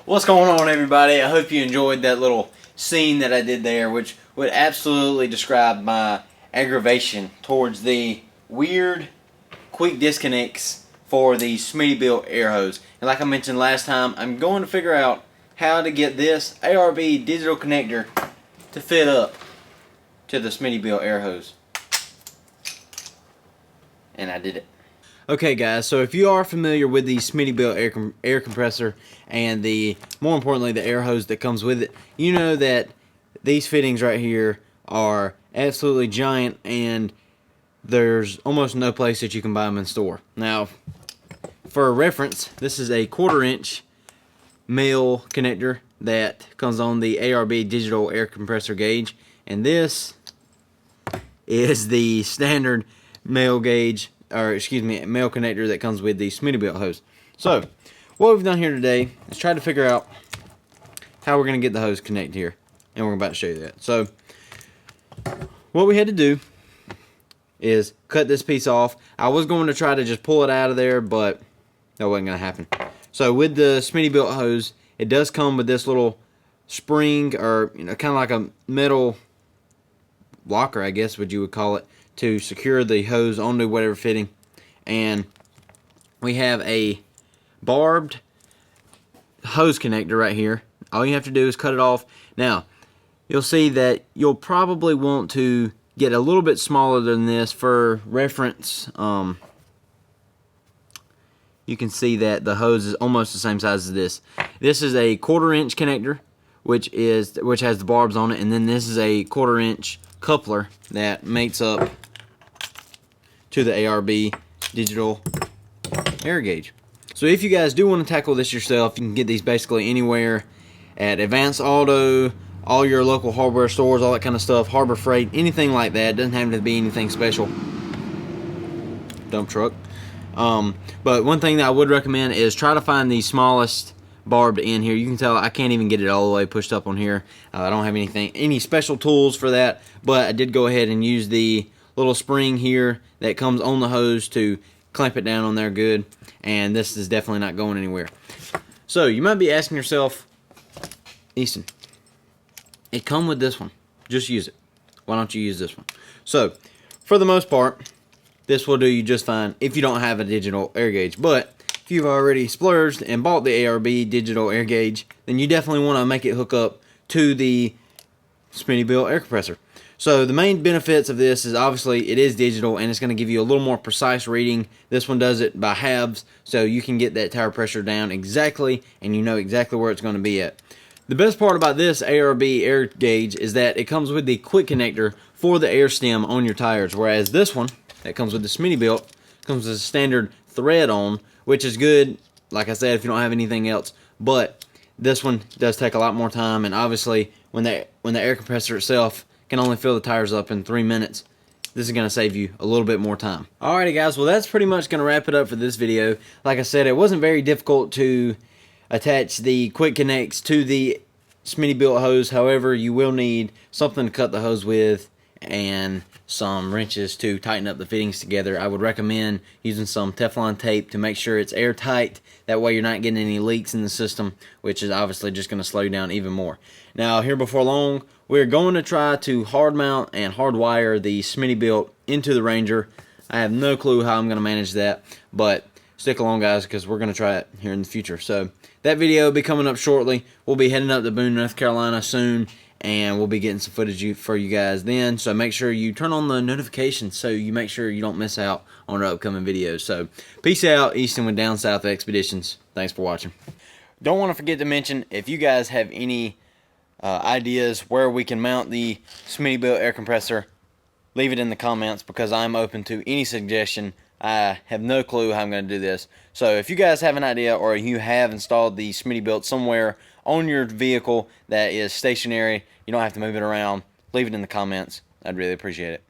What's going on, everybody? I hope you enjoyed that little scene that I did there, which would absolutely describe my aggravation towards the weird quick disconnects for the Smittybuilt air hose. And like I mentioned last time, I'm going to figure out how to get this ARB digital connector to fit up to the Smittybuilt air hose. And I did it. Okay guys, so if you are familiar with the Smittybuilt air compressor and more importantly the air hose that comes with it, you know that these fittings right here are absolutely giant and there's almost no place that you can buy them in store. Now, for reference, this is a 1/4 inch male connector that comes on the ARB digital air compressor gauge, and this is the standard male gauge, or excuse me, male connector that comes with the Smittybuilt hose. So, what we've done here today is try to figure out how we're going to get the hose connected here, and we're about to show you that. So, what we had to do is cut this piece off. I was going to try to just pull it out of there, but that wasn't going to happen. So, with the Smittybuilt hose, it does come with this little spring, or kind of like a metal locker, I guess what you would call it, to secure the hose onto whatever fitting. And we have a barbed hose connector right here. All you have to do is cut it off. Now, you'll see that you'll probably want to get a little bit smaller than this for reference. You can see that the hose is almost the same size as this. This is a 1/4 inch connector, which has the barbs on it, and then this is a 1/4 inch coupler that mates up to the ARB digital air gauge. So if you guys do want to tackle this yourself, you can get these basically anywhere at Advanced Auto, all your local hardware stores, all that kind of stuff, Harbor Freight, anything like that. It doesn't have to be anything special. Dump truck. But one thing that I would recommend is try to find the smallest barbed end here. You can tell I can't even get it all the way pushed up on here. I don't have any special tools for that, but I did go ahead and use the little spring here that comes on the hose to clamp it down on there good, and this is definitely not going anywhere. So you might be asking yourself, Easton, it come with this one, just use it. Why don't you use this one? So for the most part, this will do you just fine if you don't have a digital air gauge. But if you've already splurged and bought the ARB digital air gauge, then you definitely want to make it hook up to the Smittybuilt air compressor. So the main benefits of this is obviously it is digital and it's going to give you a little more precise reading. This one does it by halves, so you can get that tire pressure down exactly and you know exactly where it's going to be at. The best part about this ARB air gauge is that it comes with the quick connector for the air stem on your tires, whereas this one that comes with the Smittybuilt comes with a standard thread on, which is good, like I said, if you don't have anything else. But this one does take a lot more time, and obviously when the air compressor itself can only fill the tires up in 3 minutes, this is going to save you a little bit more time. Alrighty guys, well that's pretty much going to wrap it up for this video. Like I said, it wasn't very difficult to attach the quick connects to the Smittybuilt hose. However, you will need something to cut the hose with and some wrenches to tighten up the fittings together. I would recommend using some Teflon tape to make sure it's airtight. That way you're not getting any leaks in the system, which is obviously just going to slow you down even more. Now, here before long, we're going to try to hard mount and hardwire the Smittybuilt into the Ranger. I have no clue how I'm going to manage that, but stick along guys, because we're going to try it here in the future. So that video will be coming up shortly. We'll be heading up to Boone, North Carolina soon, and we'll be getting some footage for you guys then. So make sure you turn on the notifications so you make sure you don't miss out on our upcoming videos. So peace out, Easton with Down South Expeditions. Thanks for watching. Don't want to forget to mention, if you guys have any ideas where we can mount the Smittybuilt air compressor, leave it in the comments, because I'm open to any suggestion. I have no clue how I'm going to do this. So if you guys have an idea, or you have installed the Smittybuilt somewhere on your vehicle that is stationary, you don't have to move it around, leave it in the comments. I'd really appreciate it.